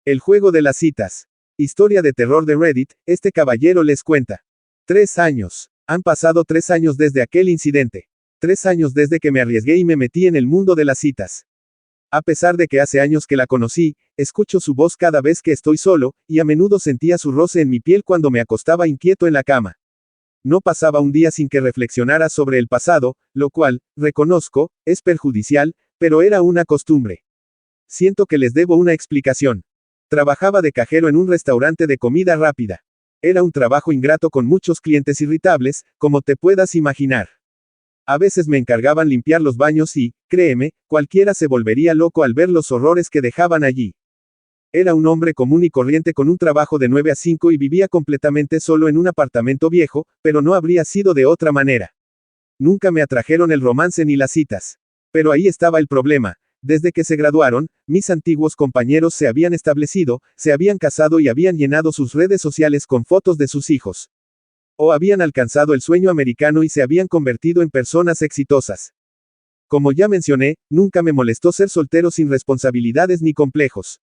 El juego de las citas. Historia de terror de Reddit, este caballero les cuenta. 3 años. Han pasado 3 años desde aquel incidente. 3 años desde que me arriesgué y me metí en el mundo de las citas. A pesar de que hace años que la conocí, escucho su voz cada vez que estoy solo, y a menudo sentía su roce en mi piel cuando me acostaba inquieto en la cama. No pasaba un día sin que reflexionara sobre el pasado, lo cual, reconozco, es perjudicial, pero era una costumbre. Siento que les debo una explicación. Trabajaba de cajero en un restaurante de comida rápida. Era un trabajo ingrato con muchos clientes irritables, como te puedas imaginar. A veces me encargaban limpiar los baños y, créeme, cualquiera se volvería loco al ver los horrores que dejaban allí. Era un hombre común y corriente con un trabajo de 9 a 5 y vivía completamente solo en un apartamento viejo, pero no habría sido de otra manera. Nunca me atrajeron el romance ni las citas. Pero ahí estaba el problema. Desde que se graduaron, mis antiguos compañeros se habían establecido, se habían casado y habían llenado sus redes sociales con fotos de sus hijos. O habían alcanzado el sueño americano y se habían convertido en personas exitosas. Como ya mencioné, nunca me molestó ser soltero sin responsabilidades ni complejos.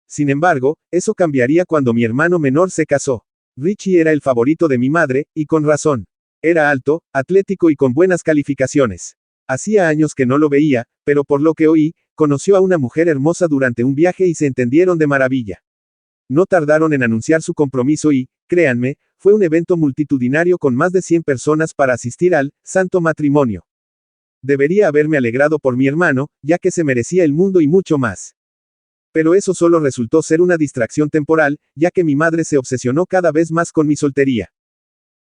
Sin embargo, eso cambiaría cuando mi hermano menor se casó. Richie era el favorito de mi madre, y con razón. Era alto, atlético y con buenas calificaciones. Hacía años que no lo veía, pero por lo que oí, conoció a una mujer hermosa durante un viaje y se entendieron de maravilla. No tardaron en anunciar su compromiso y, créanme, fue un evento multitudinario con más de 100 personas para asistir al santo matrimonio. Debería haberme alegrado por mi hermano, ya que se merecía el mundo y mucho más. Pero eso solo resultó ser una distracción temporal, ya que mi madre se obsesionó cada vez más con mi soltería.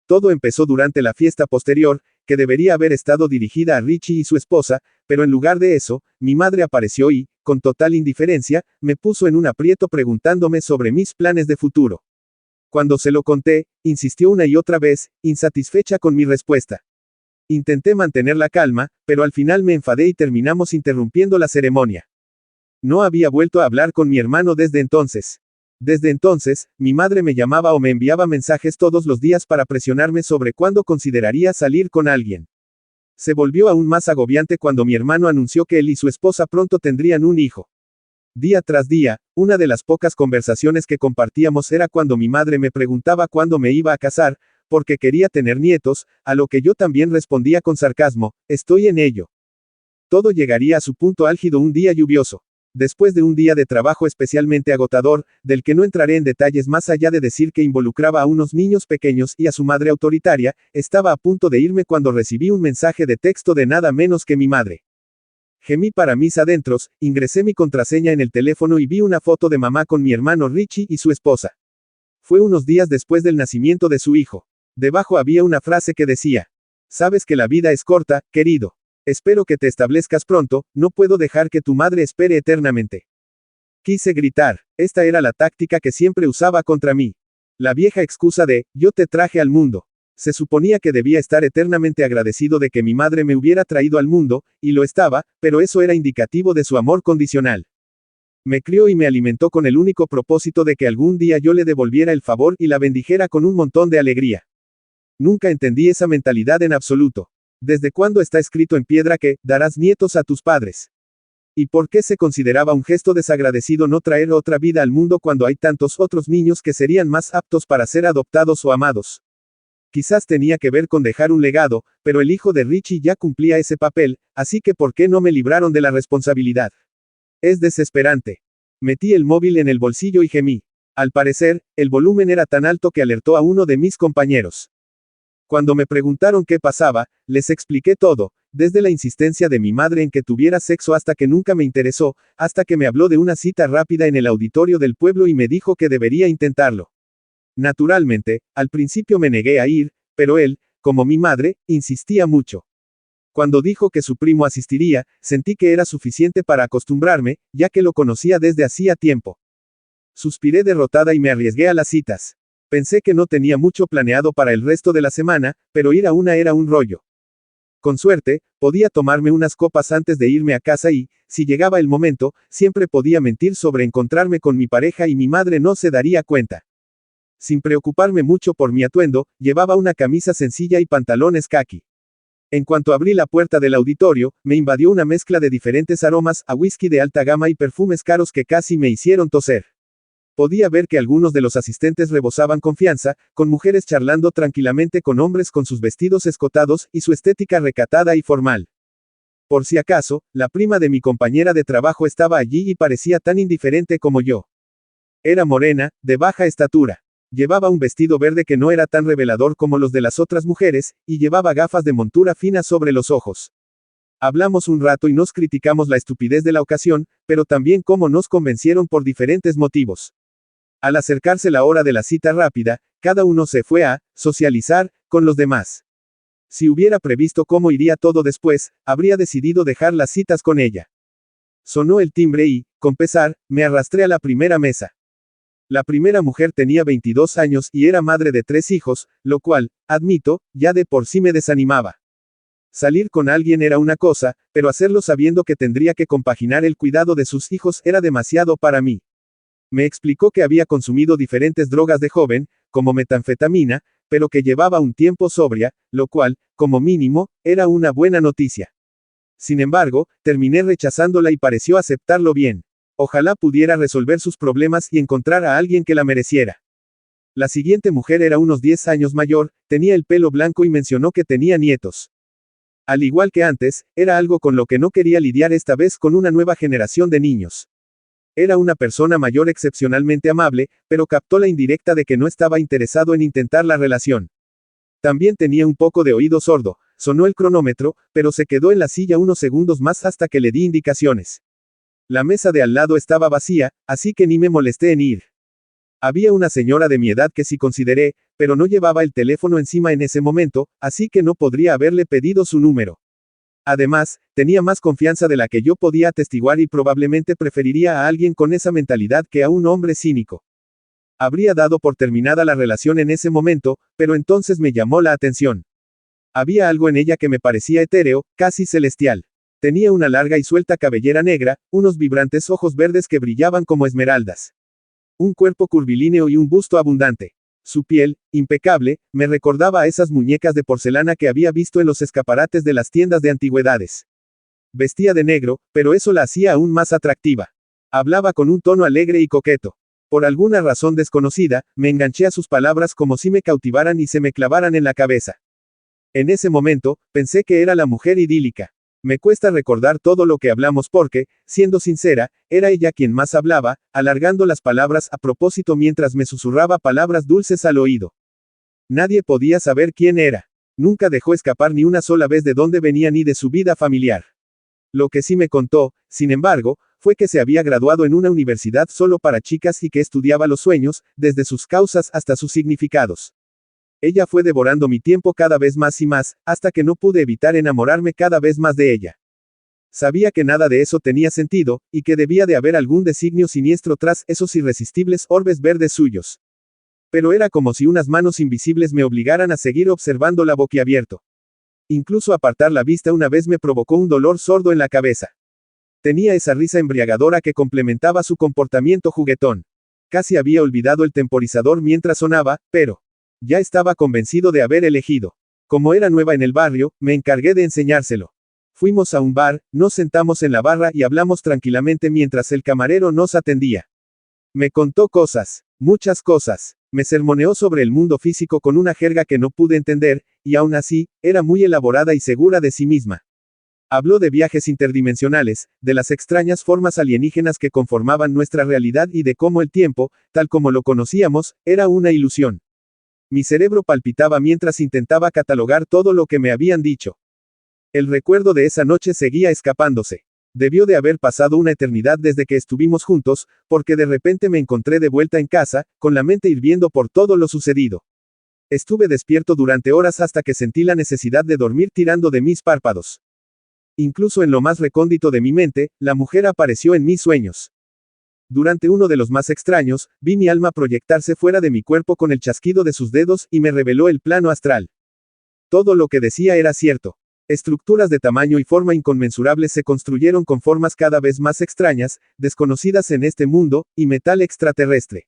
Todo empezó durante la fiesta posterior, que debería haber estado dirigida a Richie y su esposa, pero en lugar de eso, mi madre apareció y, con total indiferencia, me puso en un aprieto preguntándome sobre mis planes de futuro. Cuando se lo conté, insistió una y otra vez, insatisfecha con mi respuesta. Intenté mantener la calma, pero al final me enfadé y terminamos interrumpiendo la ceremonia. No había vuelto a hablar con mi hermano desde entonces. Desde entonces, mi madre me llamaba o me enviaba mensajes todos los días para presionarme sobre cuándo consideraría salir con alguien. Se volvió aún más agobiante cuando mi hermano anunció que él y su esposa pronto tendrían un hijo. Día tras día, una de las pocas conversaciones que compartíamos era cuando mi madre me preguntaba cuándo me iba a casar, porque quería tener nietos, a lo que yo también respondía con sarcasmo, estoy en ello. Todo llegaría a su punto álgido un día lluvioso. Después de un día de trabajo especialmente agotador, del que no entraré en detalles más allá de decir que involucraba a unos niños pequeños y a su madre autoritaria, estaba a punto de irme cuando recibí un mensaje de texto de nada menos que mi madre. Gemí para mis adentros, ingresé mi contraseña en el teléfono y vi una foto de mamá con mi hermano Richie y su esposa. Fue unos días después del nacimiento de su hijo. Debajo había una frase que decía: sabes que la vida es corta, querido. Espero que te establezcas pronto, no puedo dejar que tu madre espere eternamente. Quise gritar, esta era la táctica que siempre usaba contra mí. La vieja excusa de, yo te traje al mundo. Se suponía que debía estar eternamente agradecido de que mi madre me hubiera traído al mundo, y lo estaba, pero eso era indicativo de su amor condicional. Me crió y me alimentó con el único propósito de que algún día yo le devolviera el favor y la bendijera con un montón de alegría. Nunca entendí esa mentalidad en absoluto. ¿Desde cuándo está escrito en piedra que darás nietos a tus padres? ¿Y por qué se consideraba un gesto desagradecido no traer otra vida al mundo cuando hay tantos otros niños que serían más aptos para ser adoptados o amados? Quizás tenía que ver con dejar un legado, pero el hijo de Richie ya cumplía ese papel, así que ¿por qué no me libraron de la responsabilidad? Es desesperante. Metí el móvil en el bolsillo y gemí. Al parecer, el volumen era tan alto que alertó a uno de mis compañeros. Cuando me preguntaron qué pasaba, les expliqué todo, desde la insistencia de mi madre en que tuviera sexo hasta que nunca me interesó, hasta que me habló de una cita rápida en el auditorio del pueblo y me dijo que debería intentarlo. Naturalmente, al principio me negué a ir, pero él, como mi madre, insistía mucho. Cuando dijo que su primo asistiría, sentí que era suficiente para acostumbrarme, ya que lo conocía desde hacía tiempo. Suspiré derrotada y me arriesgué a las citas. Pensé que no tenía mucho planeado para el resto de la semana, pero ir a una era un rollo. Con suerte, podía tomarme unas copas antes de irme a casa y, si llegaba el momento, siempre podía mentir sobre encontrarme con mi pareja y mi madre no se daría cuenta. Sin preocuparme mucho por mi atuendo, llevaba una camisa sencilla y pantalones caqui. En cuanto abrí la puerta del auditorio, me invadió una mezcla de diferentes aromas, a whisky de alta gama y perfumes caros que casi me hicieron toser. Podía ver que algunos de los asistentes rebosaban confianza, con mujeres charlando tranquilamente con hombres con sus vestidos escotados y su estética recatada y formal. Por si acaso, la prima de mi compañera de trabajo estaba allí y parecía tan indiferente como yo. Era morena, de baja estatura. Llevaba un vestido verde que no era tan revelador como los de las otras mujeres, y llevaba gafas de montura fina sobre los ojos. Hablamos un rato y nos criticamos la estupidez de la ocasión, pero también cómo nos convencieron por diferentes motivos. Al acercarse la hora de la cita rápida, cada uno se fue a socializar con los demás. Si hubiera previsto cómo iría todo después, habría decidido dejar las citas con ella. Sonó el timbre y, con pesar, me arrastré a la primera mesa. La primera mujer tenía 22 años y era madre de 3 hijos, lo cual, admito, ya de por sí me desanimaba. Salir con alguien era una cosa, pero hacerlo sabiendo que tendría que compaginar el cuidado de sus hijos era demasiado para mí. Me explicó que había consumido diferentes drogas de joven, como metanfetamina, pero que llevaba un tiempo sobria, lo cual, como mínimo, era una buena noticia. Sin embargo, terminé rechazándola y pareció aceptarlo bien. Ojalá pudiera resolver sus problemas y encontrar a alguien que la mereciera. La siguiente mujer era unos 10 años mayor, tenía el pelo blanco y mencionó que tenía nietos. Al igual que antes, era algo con lo que no quería lidiar esta vez con una nueva generación de niños. Era una persona mayor excepcionalmente amable, pero captó la indirecta de que no estaba interesado en intentar la relación. También tenía un poco de oído sordo, sonó el cronómetro, pero se quedó en la silla unos segundos más hasta que le di indicaciones. La mesa de al lado estaba vacía, así que ni me molesté en ir. Había una señora de mi edad que sí consideré, pero no llevaba el teléfono encima en ese momento, así que no podría haberle pedido su número. Además, tenía más confianza de la que yo podía atestiguar y probablemente preferiría a alguien con esa mentalidad que a un hombre cínico. Habría dado por terminada la relación en ese momento, pero entonces me llamó la atención. Había algo en ella que me parecía etéreo, casi celestial. Tenía una larga y suelta cabellera negra, unos vibrantes ojos verdes que brillaban como esmeraldas. Un cuerpo curvilíneo y un busto abundante. Su piel, impecable, me recordaba a esas muñecas de porcelana que había visto en los escaparates de las tiendas de antigüedades. Vestía de negro, pero eso la hacía aún más atractiva. Hablaba con un tono alegre y coqueto. Por alguna razón desconocida, me enganché a sus palabras como si me cautivaran y se me clavaran en la cabeza. En ese momento, pensé que era la mujer idílica. Me cuesta recordar todo lo que hablamos porque, siendo sincera, era ella quien más hablaba, alargando las palabras a propósito mientras me susurraba palabras dulces al oído. Nadie podía saber quién era. Nunca dejó escapar ni una sola vez de dónde venía ni de su vida familiar. Lo que sí me contó, sin embargo, fue que se había graduado en una universidad solo para chicas y que estudiaba los sueños, desde sus causas hasta sus significados. Ella fue devorando mi tiempo cada vez más y más, hasta que no pude evitar enamorarme cada vez más de ella. Sabía que nada de eso tenía sentido, y que debía de haber algún designio siniestro tras esos irresistibles orbes verdes suyos. Pero era como si unas manos invisibles me obligaran a seguir observándola boquiabierto. Incluso apartar la vista una vez me provocó un dolor sordo en la cabeza. Tenía esa risa embriagadora que complementaba su comportamiento juguetón. Casi había olvidado el temporizador mientras sonaba, pero ya estaba convencido de haber elegido. Como era nueva en el barrio, me encargué de enseñárselo. Fuimos a un bar, nos sentamos en la barra y hablamos tranquilamente mientras el camarero nos atendía. Me contó cosas, muchas cosas. Me sermoneó sobre el mundo físico con una jerga que no pude entender, y aún así, era muy elaborada y segura de sí misma. Habló de viajes interdimensionales, de las extrañas formas alienígenas que conformaban nuestra realidad y de cómo el tiempo, tal como lo conocíamos, era una ilusión. Mi cerebro palpitaba mientras intentaba catalogar todo lo que me habían dicho. El recuerdo de esa noche seguía escapándose. Debió de haber pasado una eternidad desde que estuvimos juntos, porque de repente me encontré de vuelta en casa, con la mente hirviendo por todo lo sucedido. Estuve despierto durante horas hasta que sentí la necesidad de dormir tirando de mis párpados. Incluso en lo más recóndito de mi mente, la mujer apareció en mis sueños. Durante uno de los más extraños, vi mi alma proyectarse fuera de mi cuerpo con el chasquido de sus dedos y me reveló el plano astral. Todo lo que decía era cierto. Estructuras de tamaño y forma inconmensurables se construyeron con formas cada vez más extrañas, desconocidas en este mundo, y metal extraterrestre.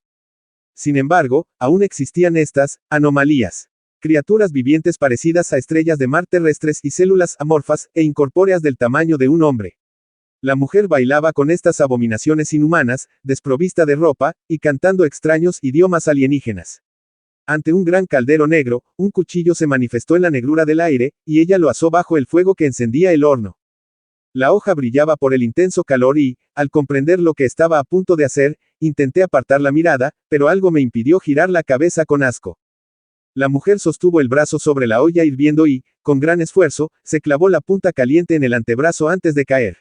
Sin embargo, aún existían estas anomalías. Criaturas vivientes parecidas a estrellas de mar terrestres y células amorfas e incorpóreas del tamaño de un hombre. La mujer bailaba con estas abominaciones inhumanas, desprovista de ropa, y cantando extraños idiomas alienígenas. Ante un gran caldero negro, un cuchillo se manifestó en la negrura del aire, y ella lo asó bajo el fuego que encendía el horno. La hoja brillaba por el intenso calor y, al comprender lo que estaba a punto de hacer, intenté apartar la mirada, pero algo me impidió girar la cabeza con asco. La mujer sostuvo el brazo sobre la olla hirviendo y, con gran esfuerzo, se clavó la punta caliente en el antebrazo antes de caer.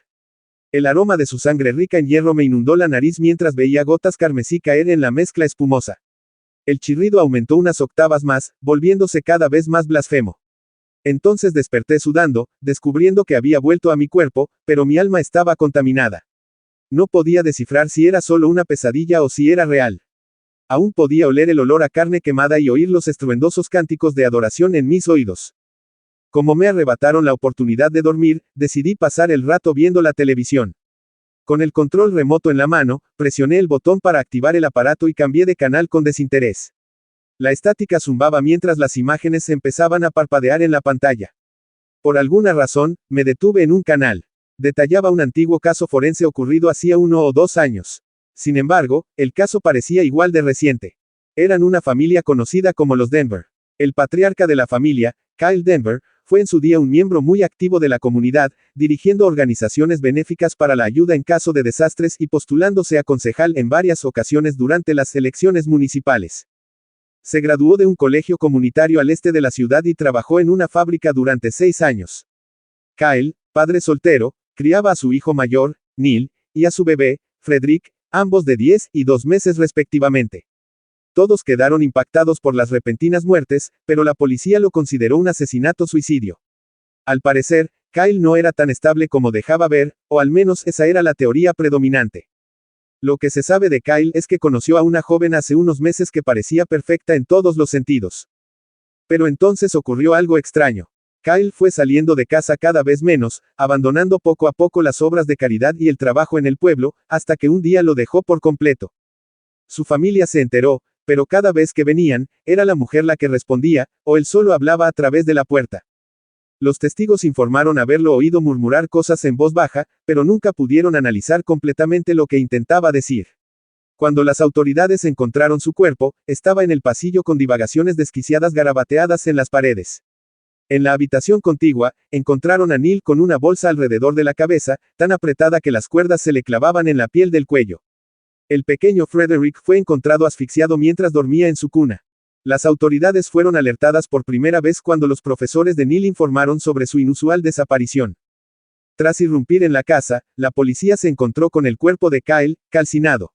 El aroma de su sangre rica en hierro me inundó la nariz mientras veía gotas carmesí caer en la mezcla espumosa. El chirrido aumentó unas octavas más, volviéndose cada vez más blasfemo. Entonces desperté sudando, descubriendo que había vuelto a mi cuerpo, pero mi alma estaba contaminada. No podía descifrar si era solo una pesadilla o si era real. Aún podía oler el olor a carne quemada y oír los estruendosos cánticos de adoración en mis oídos. Como me arrebataron la oportunidad de dormir, decidí pasar el rato viendo la televisión. Con el control remoto en la mano, presioné el botón para activar el aparato y cambié de canal con desinterés. La estática zumbaba mientras las imágenes empezaban a parpadear en la pantalla. Por alguna razón, me detuve en un canal. Detallaba un antiguo caso forense ocurrido hacía 1 o 2 años. Sin embargo, el caso parecía igual de reciente. Eran una familia conocida como los Denver. El patriarca de la familia, Kyle Denver, fue en su día un miembro muy activo de la comunidad, dirigiendo organizaciones benéficas para la ayuda en caso de desastres y postulándose a concejal en varias ocasiones durante las elecciones municipales. Se graduó de un colegio comunitario al este de la ciudad y trabajó en una fábrica durante 6 años. Kyle, padre soltero, criaba a su hijo mayor, Neil, y a su bebé, Frederick, ambos de 10 y 2 meses respectivamente. Todos quedaron impactados por las repentinas muertes, pero la policía lo consideró un asesinato-suicidio. Al parecer, Kyle no era tan estable como dejaba ver, o al menos esa era la teoría predominante. Lo que se sabe de Kyle es que conoció a una joven hace unos meses que parecía perfecta en todos los sentidos. Pero entonces ocurrió algo extraño. Kyle fue saliendo de casa cada vez menos, abandonando poco a poco las obras de caridad y el trabajo en el pueblo, hasta que un día lo dejó por completo. Su familia se enteró, pero cada vez que venían, era la mujer la que respondía, o él solo hablaba a través de la puerta. Los testigos informaron haberlo oído murmurar cosas en voz baja, pero nunca pudieron analizar completamente lo que intentaba decir. Cuando las autoridades encontraron su cuerpo, estaba en el pasillo con divagaciones desquiciadas garabateadas en las paredes. En la habitación contigua, encontraron a Neil con una bolsa alrededor de la cabeza, tan apretada que las cuerdas se le clavaban en la piel del cuello. El pequeño Frederick fue encontrado asfixiado mientras dormía en su cuna. Las autoridades fueron alertadas por primera vez cuando los profesores de Neil informaron sobre su inusual desaparición. Tras irrumpir en la casa, la policía se encontró con el cuerpo de Kyle, calcinado.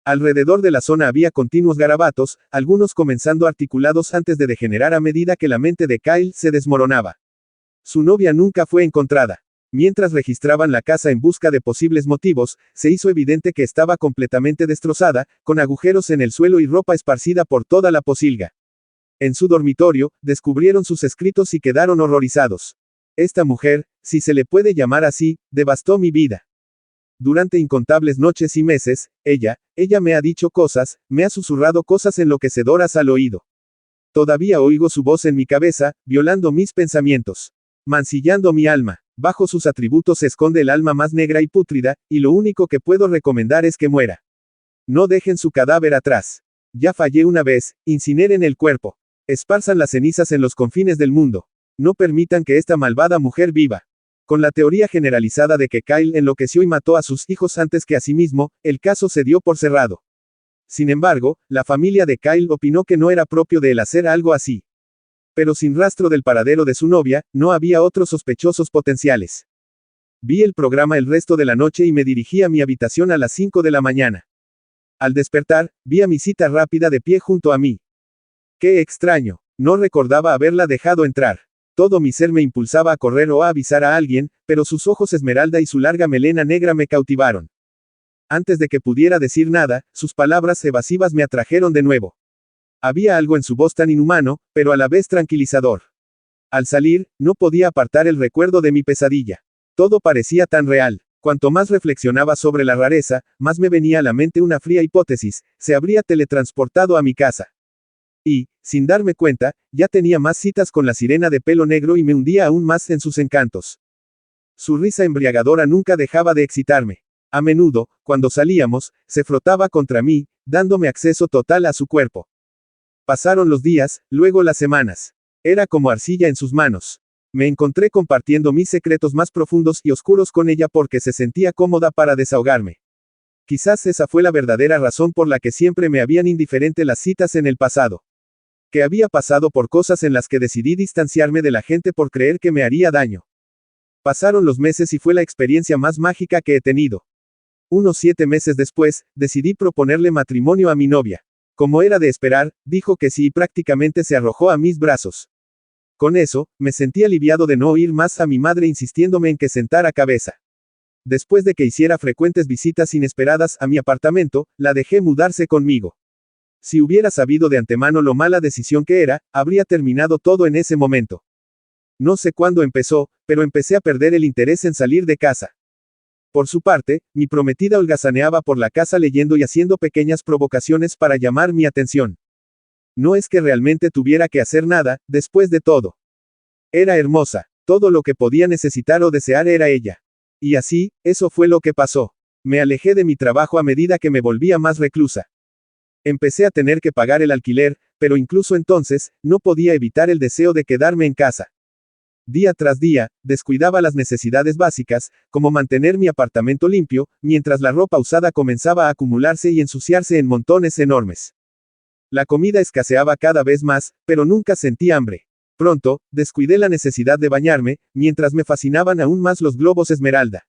Alrededor de la zona había continuos garabatos, algunos comenzando articulados antes de degenerar a medida que la mente de Kyle se desmoronaba. Su novia nunca fue encontrada. Mientras registraban la casa en busca de posibles motivos, se hizo evidente que estaba completamente destrozada, con agujeros en el suelo y ropa esparcida por toda la posilga. En su dormitorio, descubrieron sus escritos y quedaron horrorizados. Esta mujer, si se le puede llamar así, devastó mi vida. Durante incontables noches y meses, ella me ha dicho cosas, me ha susurrado cosas enloquecedoras al oído. Todavía oigo su voz en mi cabeza, violando mis pensamientos. Mancillando mi alma. Bajo sus atributos se esconde el alma más negra y pútrida, y lo único que puedo recomendar es que muera. No dejen su cadáver atrás. Ya fallé una vez, incineren el cuerpo. Esparzan las cenizas en los confines del mundo. No permitan que esta malvada mujer viva. Con la teoría generalizada de que Kyle enloqueció y mató a sus hijos antes que a sí mismo, el caso se dio por cerrado. Sin embargo, la familia de Kyle opinó que no era propio de él hacer algo así. Pero sin rastro del paradero de su novia, no había otros sospechosos potenciales. Vi el programa el resto de la noche y me dirigí a mi habitación a las 5 de la mañana. Al despertar, vi a mi cita rápida de pie junto a mí. ¡Qué extraño! No recordaba haberla dejado entrar. Todo mi ser me impulsaba a correr o a avisar a alguien, pero sus ojos esmeralda y su larga melena negra me cautivaron. Antes de que pudiera decir nada, sus palabras evasivas me atrajeron de nuevo. Había algo en su voz tan inhumano, pero a la vez tranquilizador. Al salir, no podía apartar el recuerdo de mi pesadilla. Todo parecía tan real. Cuanto más reflexionaba sobre la rareza, más me venía a la mente una fría hipótesis: se habría teletransportado a mi casa. Y, sin darme cuenta, ya tenía más citas con la sirena de pelo negro y me hundía aún más en sus encantos. Su risa embriagadora nunca dejaba de excitarme. A menudo, cuando salíamos, se frotaba contra mí, dándome acceso total a su cuerpo. Pasaron los días, luego las semanas. Era como arcilla en sus manos. Me encontré compartiendo mis secretos más profundos y oscuros con ella porque se sentía cómoda para desahogarme. Quizás esa fue la verdadera razón por la que siempre me habían indiferente las citas en el pasado. Que había pasado por cosas en las que decidí distanciarme de la gente por creer que me haría daño. Pasaron los meses y fue la experiencia más mágica que he tenido. Unos 7 meses después, decidí proponerle matrimonio a mi novia. Como era de esperar, dijo que sí y prácticamente se arrojó a mis brazos. Con eso, me sentí aliviado de no oír más a mi madre insistiéndome en que sentara cabeza. Después de que hiciera frecuentes visitas inesperadas a mi apartamento, la dejé mudarse conmigo. Si hubiera sabido de antemano lo mala decisión que era, habría terminado todo en ese momento. No sé cuándo empezó, pero empecé a perder el interés en salir de casa. Por su parte, mi prometida holgazaneaba por la casa leyendo y haciendo pequeñas provocaciones para llamar mi atención. No es que realmente tuviera que hacer nada, después de todo. Era hermosa, todo lo que podía necesitar o desear era ella. Y así, eso fue lo que pasó. Me alejé de mi trabajo a medida que me volvía más reclusa. Empecé a tener que pagar el alquiler, pero incluso entonces, no podía evitar el deseo de quedarme en casa. Día tras día, descuidaba las necesidades básicas, como mantener mi apartamento limpio, mientras la ropa usada comenzaba a acumularse y ensuciarse en montones enormes. La comida escaseaba cada vez más, pero nunca sentí hambre. Pronto, descuidé la necesidad de bañarme, mientras me fascinaban aún más los globos esmeralda.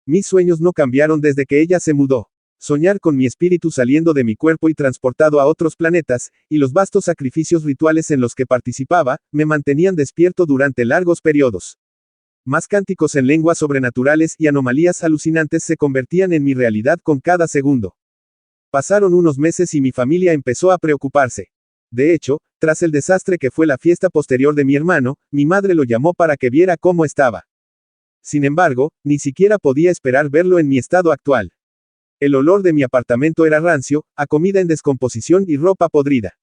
Mis sueños no cambiaron desde que ella se mudó. Soñar con mi espíritu saliendo de mi cuerpo y transportado a otros planetas, y los vastos sacrificios rituales en los que participaba, me mantenían despierto durante largos periodos. Más cánticos en lenguas sobrenaturales y anomalías alucinantes se convertían en mi realidad con cada segundo. Pasaron unos meses y mi familia empezó a preocuparse. De hecho, tras el desastre que fue la fiesta posterior de mi hermano, mi madre lo llamó para que viera cómo estaba. Sin embargo, ni siquiera podía esperar verlo en mi estado actual. El olor de mi apartamento era rancio, a comida en descomposición y ropa podrida.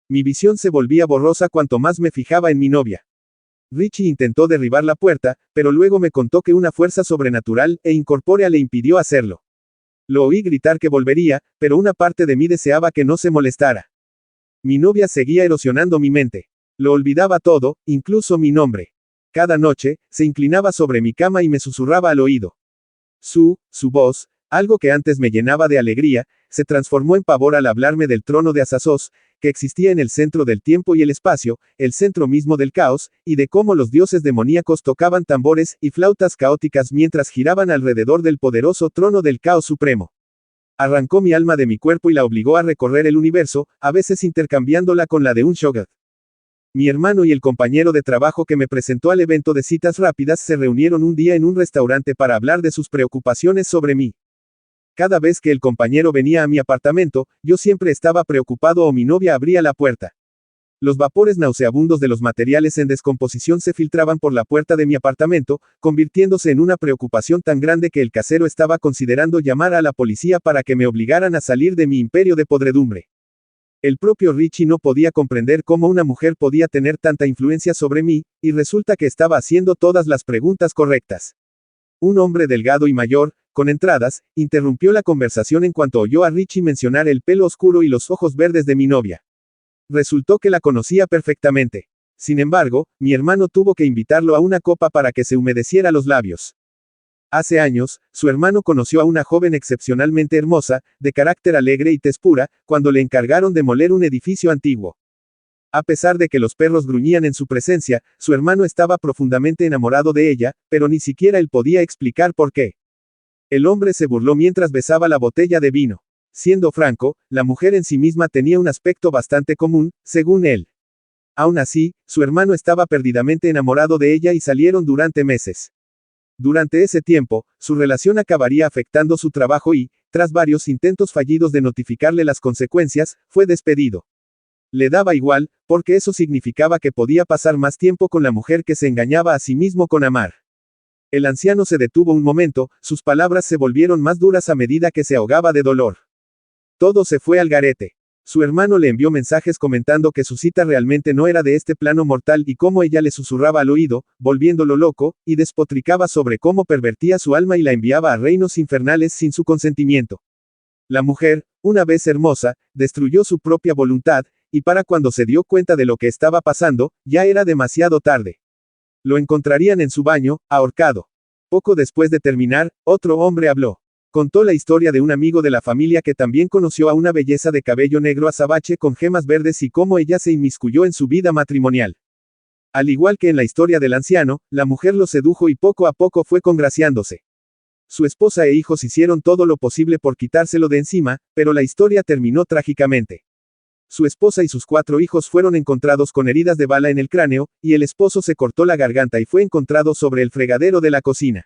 Mi visión se volvía borrosa cuanto más me fijaba en mi novia. Richie intentó derribar la puerta, pero luego me contó que una fuerza sobrenatural e incorpórea le impidió hacerlo. Lo oí gritar que volvería, pero una parte de mí deseaba que no se molestara. Mi novia seguía erosionando mi mente. Lo olvidaba todo, incluso mi nombre. Cada noche, se inclinaba sobre mi cama y me susurraba al oído. Su voz, algo que antes me llenaba de alegría, se transformó en pavor al hablarme del trono de Azazoth, que existía en el centro del tiempo y el espacio, el centro mismo del caos, y de cómo los dioses demoníacos tocaban tambores y flautas caóticas mientras giraban alrededor del poderoso trono del caos supremo. Arrancó mi alma de mi cuerpo y la obligó a recorrer el universo, a veces intercambiándola con la de un Shoggoth. Mi hermano y el compañero de trabajo que me presentó al evento de citas rápidas se reunieron un día en un restaurante para hablar de sus preocupaciones sobre mí. Cada vez que el compañero venía a mi apartamento, yo siempre estaba preocupado o mi novia abría la puerta. Los vapores nauseabundos de los materiales en descomposición se filtraban por la puerta de mi apartamento, convirtiéndose en una preocupación tan grande que el casero estaba considerando llamar a la policía para que me obligaran a salir de mi imperio de podredumbre. El propio Richie no podía comprender cómo una mujer podía tener tanta influencia sobre mí, y resulta que estaba haciendo todas las preguntas correctas. Un hombre delgado y mayor, con entradas, interrumpió la conversación en cuanto oyó a Richie mencionar el pelo oscuro y los ojos verdes de mi novia. Resultó que la conocía perfectamente. Sin embargo, mi hermano tuvo que invitarlo a una copa para que se humedeciera los labios. Hace años, su hermano conoció a una joven excepcionalmente hermosa, de carácter alegre y tez pura, cuando le encargaron demoler un edificio antiguo. A pesar de que los perros gruñían en su presencia, su hermano estaba profundamente enamorado de ella, pero ni siquiera él podía explicar por qué. El hombre se burló mientras besaba la botella de vino. Siendo franco, la mujer en sí misma tenía un aspecto bastante común, según él. Aún así, su hermano estaba perdidamente enamorado de ella y salieron durante meses. Durante ese tiempo, su relación acabaría afectando su trabajo y, tras varios intentos fallidos de notificarle las consecuencias, fue despedido. Le daba igual, porque eso significaba que podía pasar más tiempo con la mujer que se engañaba a sí mismo con amar. El anciano se detuvo un momento, sus palabras se volvieron más duras a medida que se ahogaba de dolor. Todo se fue al garete. Su hermano le envió mensajes comentando que su cita realmente no era de este plano mortal y cómo ella le susurraba al oído, volviéndolo loco, y despotricaba sobre cómo pervertía su alma y la enviaba a reinos infernales sin su consentimiento. La mujer, una vez hermosa, destruyó su propia voluntad, y para cuando se dio cuenta de lo que estaba pasando, ya era demasiado tarde. Lo encontrarían en su baño, ahorcado. Poco después de terminar, otro hombre habló. Contó la historia de un amigo de la familia que también conoció a una belleza de cabello negro azabache con gemas verdes y cómo ella se inmiscuyó en su vida matrimonial. Al igual que en la historia del anciano, la mujer lo sedujo y poco a poco fue congraciándose. Su esposa e hijos hicieron todo lo posible por quitárselo de encima, pero la historia terminó trágicamente. Su esposa y sus 4 hijos fueron encontrados con heridas de bala en el cráneo, y el esposo se cortó la garganta y fue encontrado sobre el fregadero de la cocina.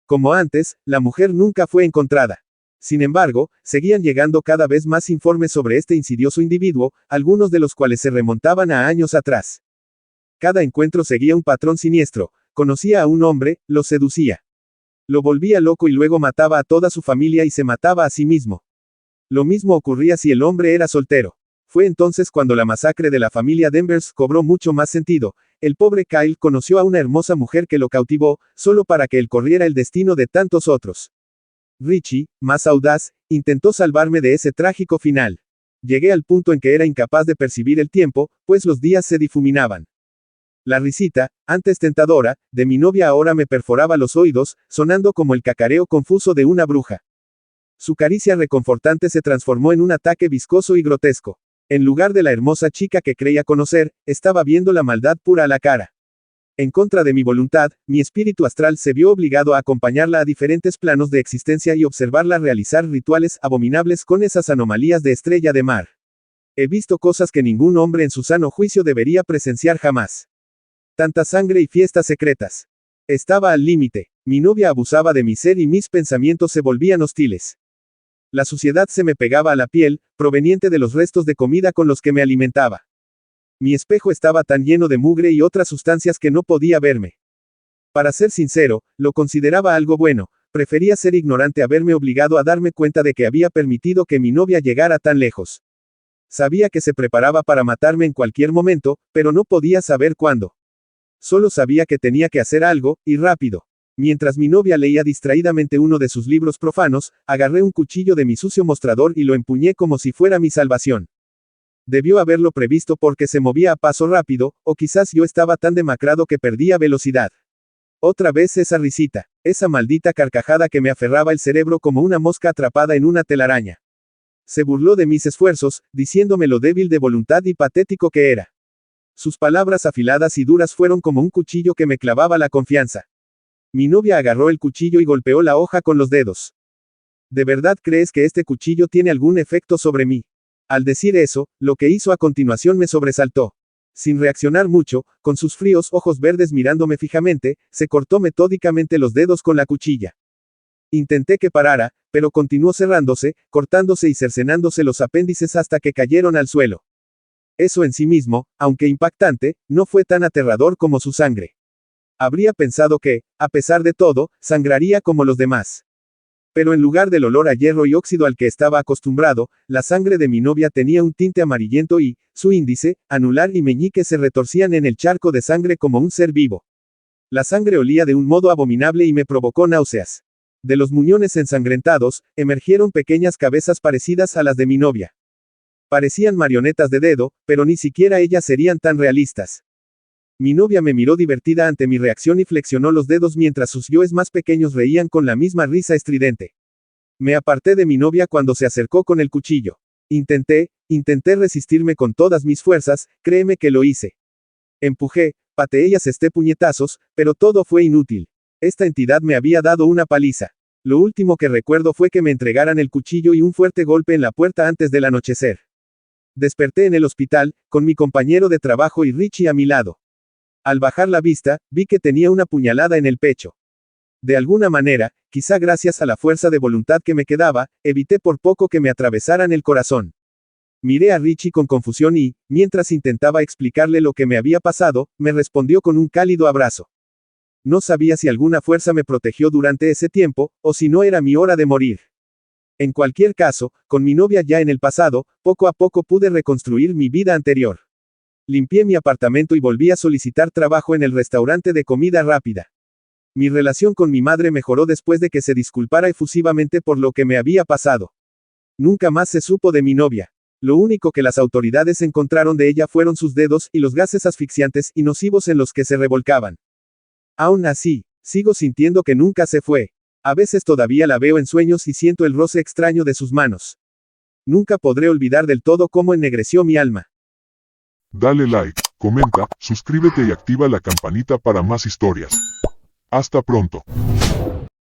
Como antes, la mujer nunca fue encontrada. Sin embargo, seguían llegando cada vez más informes sobre este insidioso individuo, algunos de los cuales se remontaban a años atrás. Cada encuentro seguía un patrón siniestro: conocía a un hombre, lo seducía. Lo volvía loco y luego mataba a toda su familia y se mataba a sí mismo. Lo mismo ocurría si el hombre era soltero. Fue entonces cuando la masacre de la familia Danvers cobró mucho más sentido. El pobre Kyle conoció a una hermosa mujer que lo cautivó, solo para que él corriera el destino de tantos otros. Richie, más audaz, intentó salvarme de ese trágico final. Llegué al punto en que era incapaz de percibir el tiempo, pues los días se difuminaban. La risita, antes tentadora, de mi novia ahora me perforaba los oídos, sonando como el cacareo confuso de una bruja. Su caricia reconfortante se transformó en un ataque viscoso y grotesco. En lugar de la hermosa chica que creía conocer, estaba viendo la maldad pura a la cara. En contra de mi voluntad, mi espíritu astral se vio obligado a acompañarla a diferentes planos de existencia y observarla realizar rituales abominables con esas anomalías de estrella de mar. He visto cosas que ningún hombre en su sano juicio debería presenciar jamás. Tanta sangre y fiestas secretas. Estaba al límite. Mi novia abusaba de mi ser y mis pensamientos se volvían hostiles. La suciedad se me pegaba a la piel, proveniente de los restos de comida con los que me alimentaba. Mi espejo estaba tan lleno de mugre y otras sustancias que no podía verme. Para ser sincero, lo consideraba algo bueno, prefería ser ignorante a verme obligado a darme cuenta de que había permitido que mi novia llegara tan lejos. Sabía que se preparaba para matarme en cualquier momento, pero no podía saber cuándo. Solo sabía que tenía que hacer algo, y rápido. Mientras mi novia leía distraídamente uno de sus libros profanos, agarré un cuchillo de mi sucio mostrador y lo empuñé como si fuera mi salvación. Debió haberlo previsto porque se movía a paso rápido, o quizás yo estaba tan demacrado que perdía velocidad. Otra vez esa risita, esa maldita carcajada que me aferraba el cerebro como una mosca atrapada en una telaraña. Se burló de mis esfuerzos, diciéndome lo débil de voluntad y patético que era. Sus palabras afiladas y duras fueron como un cuchillo que me clavaba la confianza. Mi novia agarró el cuchillo y golpeó la hoja con los dedos. ¿De verdad crees que este cuchillo tiene algún efecto sobre mí? Al decir eso, lo que hizo a continuación me sobresaltó. Sin reaccionar mucho, con sus fríos ojos verdes mirándome fijamente, se cortó metódicamente los dedos con la cuchilla. Intenté que parara, pero continuó cerrándose, cortándose y cercenándose los apéndices hasta que cayeron al suelo. Eso en sí mismo, aunque impactante, no fue tan aterrador como su sangre. Habría pensado que, a pesar de todo, sangraría como los demás. Pero en lugar del olor a hierro y óxido al que estaba acostumbrado, la sangre de mi novia tenía un tinte amarillento y, su índice, anular y meñique se retorcían en el charco de sangre como un ser vivo. La sangre olía de un modo abominable y me provocó náuseas. De los muñones ensangrentados, emergieron pequeñas cabezas parecidas a las de mi novia. Parecían marionetas de dedo, pero ni siquiera ellas serían tan realistas. Mi novia me miró divertida ante mi reacción y flexionó los dedos mientras sus yoes más pequeños reían con la misma risa estridente. Me aparté de mi novia cuando se acercó con el cuchillo. Intenté resistirme con todas mis fuerzas, créeme que lo hice. Empujé, pateé y asesté puñetazos, pero todo fue inútil. Esta entidad me había dado una paliza. Lo último que recuerdo fue que me entregaran el cuchillo y un fuerte golpe en la puerta antes del anochecer. Desperté en el hospital, con mi compañero de trabajo y Richie a mi lado. Al bajar la vista, vi que tenía una puñalada en el pecho. De alguna manera, quizá gracias a la fuerza de voluntad que me quedaba, evité por poco que me atravesaran el corazón. Miré a Richie con confusión y, mientras intentaba explicarle lo que me había pasado, me respondió con un cálido abrazo. No sabía si alguna fuerza me protegió durante ese tiempo, o si no era mi hora de morir. En cualquier caso, con mi novia ya en el pasado, poco a poco pude reconstruir mi vida anterior. Limpié mi apartamento y volví a solicitar trabajo en el restaurante de comida rápida. Mi relación con mi madre mejoró después de que se disculpara efusivamente por lo que me había pasado. Nunca más se supo de mi novia. Lo único que las autoridades encontraron de ella fueron sus dedos y los gases asfixiantes y nocivos en los que se revolcaban. Aún así, sigo sintiendo que nunca se fue. A veces todavía la veo en sueños y siento el roce extraño de sus manos. Nunca podré olvidar del todo cómo ennegreció mi alma. Dale like, comenta, suscríbete y activa la campanita para más historias. Hasta pronto.